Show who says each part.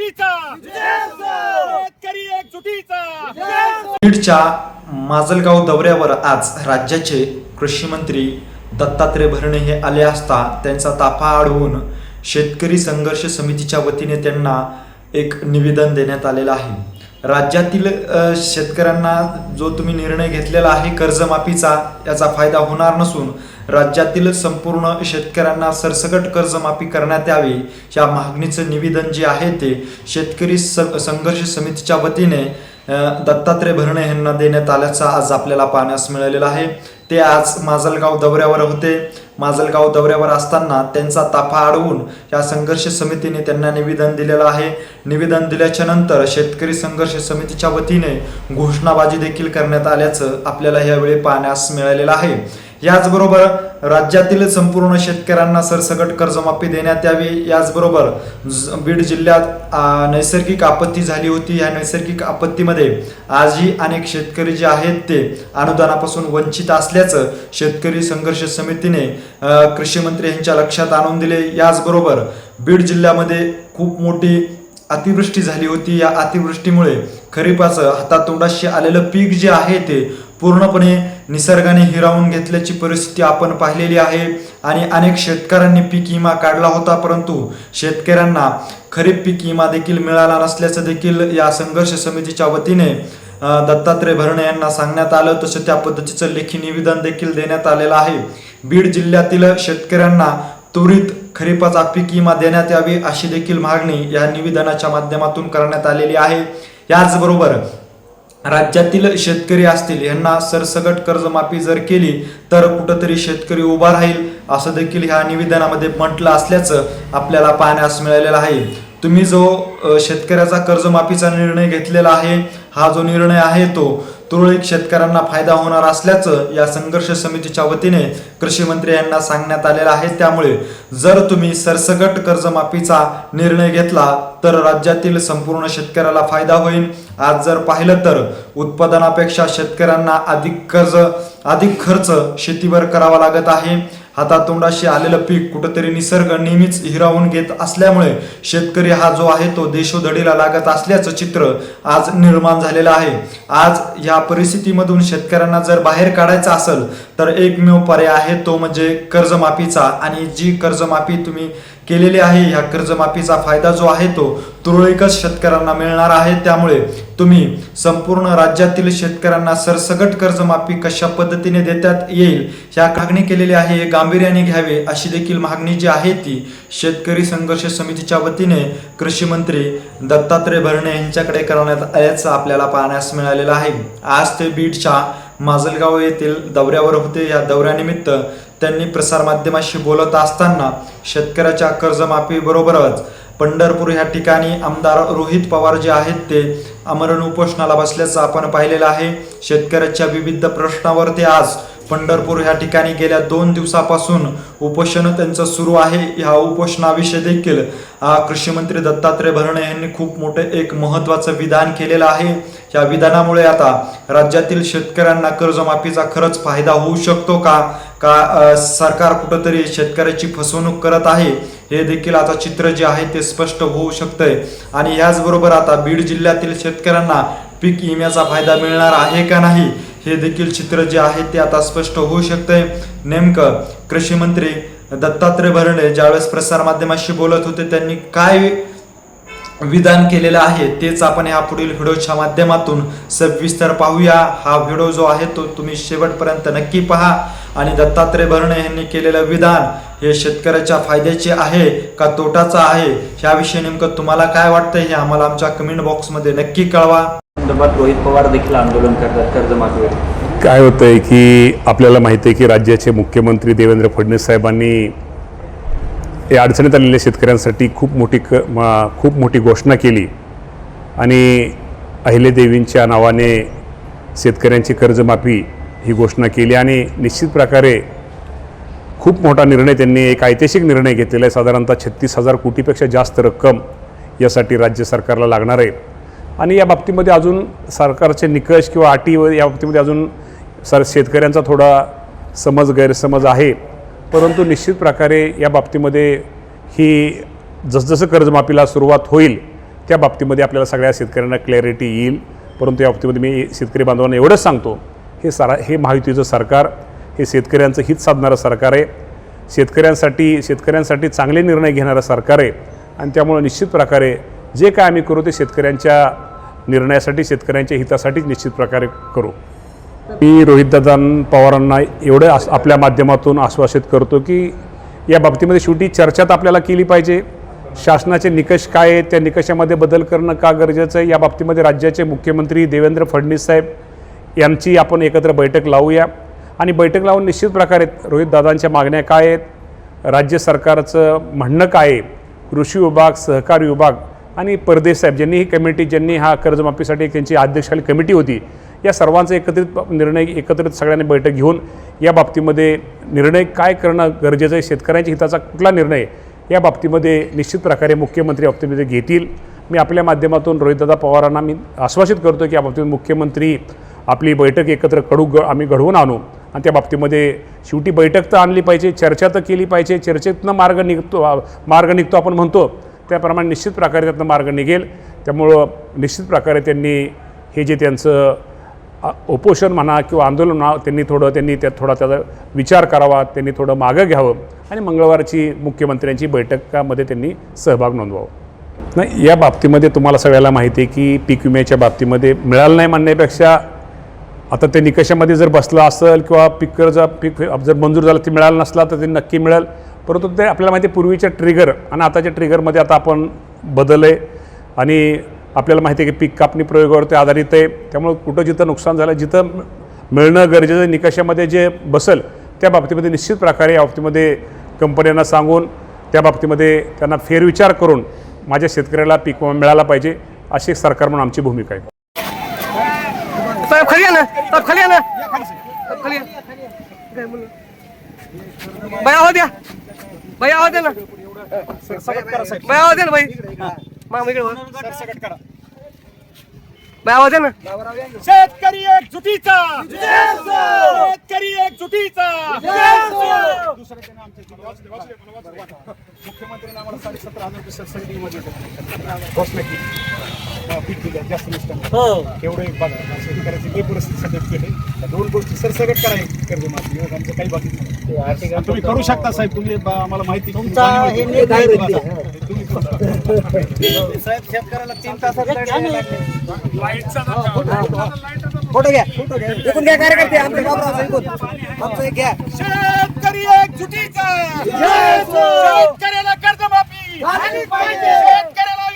Speaker 1: एकजुटीचा शेतकरी एकजुटीचा
Speaker 2: बीडच्या माजलगाव दौऱ्यावर आज राज्याचे कृषी मंत्री दत्तात्रय भरणे हे आले असता त्यांचा ताफा अडवून शेतकरी संघर्ष समितीच्या वतीने त्यांना एक निवेदन देण्यात आलेलं आहे। राज्यातील शेतकऱ्यांना जो तुम्ही निर्णय घेतलेला आहे कर्जमाफीचा, याचा फायदा होणार नसून राज्यातील संपूर्ण शेतकऱ्यांना सरसकट कर्जमाफी करण्यात यावी या मागणीचं निवेदन जे आहे ते शेतकरी संघर्ष समितीच्या वतीने दत्तात्रय भरणे यांना देण्यात आल्याचं आज आपल्याला पाहण्यास मिळालेलं आहे। ते आज माजलगाव दौऱ्यावर होते। माजलगाव दौऱ्यावर असताना त्यांचा ताफा अडवून या संघर्ष समितीने त्यांना निवेदन दिलेलं आहे। निवेदन दिल्याच्या नंतर शेतकरी संघर्ष समितीच्या वतीने घोषणाबाजी देखील करण्यात आल्याचं आपल्याला यावेळी पाहण्यास मिळालेलं आहे। याचबरोबर राज्यातील संपूर्ण शेतकऱ्यांना सरसकट कर्जमाफी देण्यात यावी। याचबरोबर बीड जिल्ह्यात नैसर्गिक आपत्ती झाली होती। या नैसर्गिक आपत्तीमध्ये आजही अनेक शेतकरी जे आहेत ते अनुदानापासून वंचित असल्याचं शेतकरी संघर्ष समितीने कृषी मंत्री यांच्या लक्षात आणून दिले। याचबरोबर बीड जिल्ह्यामध्ये खूप मोठी अतिवृष्टी झाली होती। या अतिवृष्टीमुळे खरीपाचं हातातोंडाशी आलेलं पीक जे आहे ते पूर्णपणे निसर्गाने हिरावून घेतल्याची परिस्थिती आपण पाहिलेली आहे आणि अनेक शेतकऱ्यांनी पीक विमा काढला होता, परंतु शेतकऱ्यांना खरीप पीक विमा देखील मिळाला नसल्याचं देखील या संघर्ष समितीच्या वतीने दत्तात्रय भरणे यांना सांगण्यात आलं। तसं त्या पद्धतीचं लेखी निवेदन देखील देण्यात आलेलं आहे। बीड जिल्ह्यातील शेतकऱ्यांना त्वरित खरीपाचा पीक विमा देण्यात यावी अशी देखील मागणी या निवेदनाच्या माध्यमातून करण्यात आलेली आहे। याचबरोबर राज्यातील शेतकरी असतील यांना सरसकट कर्जमाफी जर केली तर कुठंतरी शेतकरी उभा राहील असं देखील ह्या निवेदनामध्ये म्हटलं असल्याचं आपल्याला पाहण्यास मिळालेलं आहे। तुम्ही जो शेतकऱ्याचा कर्जमाफीचा निर्णय घेतलेला आहे, हा जो निर्णय आहे तो तुरळक शेतकऱ्यांना फायदा होणार असल्याचं या संघर्ष समितीच्या वतीने कृषी मंत्री यांना सांगण्यात आलेलं आहे। त्यामुळे जर तुम्ही सरसकट कर्जमाफीचा निर्णय घेतला तर राज्यातील संपूर्ण शेतकऱ्याला फायदा होईल। आज जर पाहिलं तर उत्पादनापेक्षा शेतकऱ्यांना अधिक खर्च शेतीवर करावा लागत आहे। हातातोंडाशी आलेलं पीक कुठेतरी निसर्ग नेहमीच हिरावून घेत असल्यामुळे शेतकरी हा जो आहे तो देशोधडीला लागत असल्याचं चित्र आज निर्माण झालेलं आहे। आज या परिस्थितीमधून शेतकऱ्यांना जर बाहेर काढायचं असेल तर एकमेव पर्याय आहे तो म्हणजे कर्जमाफीचा, आणि जी कर्जमाफी तुम्ही केलेली आहे या कर्जमाफीचा फायदा जो आहे तो तुरळकच शेतकऱ्यांना मिळणार आहे। त्यामुळे तुम्ही संपूर्ण राज्यातील शेतकऱ्यांना सरसकट कर्जमाफी कशा पद्धतीने देण्यात येईल ह्या मागणी केलेली आहे, हे गांभीर्याने घ्यावे अशी देखील मागणी जी आहे ती शेतकरी संघर्ष समितीच्या वतीने कृषी मंत्री दत्तात्रय भरणे यांच्याकडे करण्यात आल्याचं आपल्याला पाहण्यास मिळालेलं आहे। आज ते बीडच्या माजलगाव येथील दौऱ्यावर होते। या दौऱ्यानिमित्त त्यांनी प्रसारमाध्यमांशी बोलत असताना शेतकऱ्याच्या कर्जमाफी बरोबरच पंढरपूर या ठिकाणी आमदार रोहित पवार जे आहेत ते आमरण उपोषणाला बसल्याचं आपण पाहिलेलं आहे। शेतकऱ्याच्या विविध प्रश्नावर ते आज पंढरपूर या ठिकाणी गेल्या 2 दिवसापासून उपोषण त्यांचं सुरू आहे। ह्या उपोषणाविषयी देखील कृषी मंत्री दत्तात्रय भरणे यांनी खूप मोठे एक महत्त्वाचं विधान केलेलं आहे। या विधानामुळे आता राज्यातील शेतकऱ्यांना कर्जमाफीचा खरंच फायदा होऊ शकतो का सरकार कुठंतरी शेतकऱ्याची फसवणूक करत आहे हे देखील आता चित्र जे आहे ते स्पष्ट होऊ शकतंय। आणि याचबरोबर आता बीड जिल्ह्यातील शेतकऱ्यांना पीक विम्याचा फायदा मिळणार आहे का नाही हे देखील चित्र जे आहे ते आता स्पष्ट होऊ शकतंय। नेमकं कृषी मंत्री दत्तात्रय भरणे ज्यावेळेस प्रसारमाध्यमांशी बोलत होते त्यांनी काय विधान केलेलं आहे तेच आपण ह्या पुढील व्हिडिओच्या माध्यमातून सविस्तर पाहूया। हा व्हिडिओ जो आहे तो तुम्ही शेवटपर्यंत नक्की पहा आणि दत्तात्रय भरणे यांनी केलेलं विधान हे शेतकऱ्याच्या फायद्याचे आहे का तोटाचं आहे याविषयी नेमकं तुम्हाला काय वाटतंय हे आम्हाला आमच्या कमेंट बॉक्समध्ये नक्की कळवा।
Speaker 3: रोहित पवार देखील आंदोलन करतात कर्जमाफीवर।
Speaker 4: काय होतंय की आपल्याला माहिती आहे की राज्याचे मुख्यमंत्री देवेंद्र फडणवीस साहेबांनी या अडचणीत आलेल्या शेतकऱ्यांसाठी खूप मोठी घोषणा केली आणि अहिल्यादेवींच्या नावाने शेतकऱ्यांची कर्जमाफी ही घोषणा केली आणि निश्चित प्रकारे खूप मोठा निर्णय त्यांनी एक ऐतिहासिक निर्णय घेतलेला आहे। साधारणतः 36,000 कोटीपेक्षा जास्त रक्कम यासाठी राज्य सरकारला लागणार आहे आणि या बाबतीमध्ये अजून सरकारचे निकष किंवा अटी या बाबतीमध्ये अजून शेतकऱ्यांचा थोडा गैरसमज आहे, परंतु निश्चित प्रकारे या बाबतीमध्ये ही जसजसं कर्जमाफीला सुरुवात होईल त्या बाबतीमध्ये आपल्याला सगळ्या शेतकऱ्यांना क्लॅरिटी येईल. परंतु या बाबतीमध्ये मी शेतकरी बांधवांना एवढंच सांगतो, हे महायुतीचं सरकार हे शेतकऱ्यांचं हित साधणारं सरकार आहे, शेतकऱ्यांसाठी चांगले निर्णय घेणारं सरकार आहे. आणि त्यामुळे निश्चित प्रकारे जे काय आम्ही करू ते शेतकऱ्यांच्या निर्णयासाठी, शेतकऱ्यांच्या हितासाठीच निश्चित प्रकारे करू. मी रोहितदादा पवारांना एवढं आपल्या माध्यमातून आश्वासित करतो की या बाबतीमध्ये शेवटी चर्चा तर आपल्याला केली पाहिजे. शासनाचे निकष काय आहेत, त्या निकषामध्ये बदल करणं का गरजेचं आहे, या बाबतीमध्ये राज्याचे मुख्यमंत्री देवेंद्र फडणवीस साहेब यांची आपण एकत्र बैठक लावूया. आणि बैठक लावून निश्चित प्रकारे रोहितदादांच्या मागण्या काय आहेत, राज्य सरकारचं म्हणणं काय आहे, कृषी विभाग, सहकार विभाग आणि परदेश साहेब ज्यांनी हा कर्जमाफीसाठी त्यांची अध्यक्षाखाली कमिटी होती, या सर्वांचा एकत्रित सगळ्यांनी बैठक घेऊन या बाबतीमध्ये निर्णय काय करणं गरजेचं आहे, शेतकऱ्यांच्या हिताचा कुठला निर्णय या बाबतीमध्ये निश्चित प्रकारे मुख्यमंत्री बाबतीमध्ये घेतील. मी आपल्या माध्यमातून रोहितदादा पवारांना मी आश्वासित करतो की या बाबतीत मुख्यमंत्री आपली बैठक एकत्र आम्ही घडवून आणू. आणि त्या बाबतीमध्ये शेवटी बैठक तर आणली पाहिजे, चर्चा तर केली पाहिजे, चर्चेतनं मार्ग निघतो आपण म्हणतो त्याप्रमाणे निश्चित प्रकारे त्यातनं मार्ग निघेल. त्यामुळं निश्चित प्रकारे त्यांनी हे जे त्यांचं उपोषण म्हणा किंवा आंदोलन म्हणा त्यांनी त्याचा विचार करावा, त्यांनी थोडं मागं घ्यावं आणि मंगळवारची मुख्यमंत्र्यांची बैठकामध्ये त्यांनी सहभाग नोंदवावा. नाही, या बाबतीमध्ये तुम्हाला सगळ्याला माहिती आहे की पीक विम्याच्या बाबतीमध्ये मिळालं नाही म्हणण्यापेक्षा आता ते निकषामध्ये जर बसलं असेल किंवा पीक जर मंजूर झालं ते मिळालं नसला तर ते नक्की मिळेल. परंतु ते आपल्याला माहिती आहे पूर्वीच्या ट्रिगर आणि आताच्या ट्रिगरमध्ये आता आपण बदल आहे आणि आपल्याला माहिती आहे की पीक कापणी प्रयोगावरती आधारित आहे. त्यामुळे कुठं जिथं नुकसान झालं, जिथं मिळणं गरजेचं निकषामध्ये जे बसेल त्या बाबतीमध्ये निश्चित प्रकारे या बाबतीमध्ये कंपन्यांना सांगून त्या बाबतीमध्ये त्यांना फेरविचार करून माझ्या शेतकऱ्याला पीक विमा मिळाला पाहिजे अशी सरकार म्हणून आमची भूमिका आहे.
Speaker 5: साहेब खाली या ना, साहेब खाली या ना, खाली या. बाई आवाज द्या, बाई आवाज द्या ना, बाई आवाज द्या ना, बाई मामा इकडे बाई आवाज द्या ना.
Speaker 1: शेतकरी एकजुटीचा, शेतकरी एकजुटीचा. मुख्यमंत्र्यांनी आम्हाला 17,500 सबसिडीमध्ये घोषणा केली. पीक दिलं जास्त नसताना एवढं एक बघा शेतकऱ्याची काही परिस्थिती सध्या केली. दोन गोष्टी सरसकट करायची कर्जमाफी आमचं काही बाकी नाही. तुम्ही करू शकता साहेब, तुम्ही आम्हाला माहिती
Speaker 5: साहेब शेतकऱ्याला 3 तासात फोटो घ्या, एकूण घ्या कार्यकर्ते आमचे आमचं एक घ्या.
Speaker 1: शेतकरी एकजुटीचा, शेतकऱ्याला कर्जमाफी, शेतकऱ्याला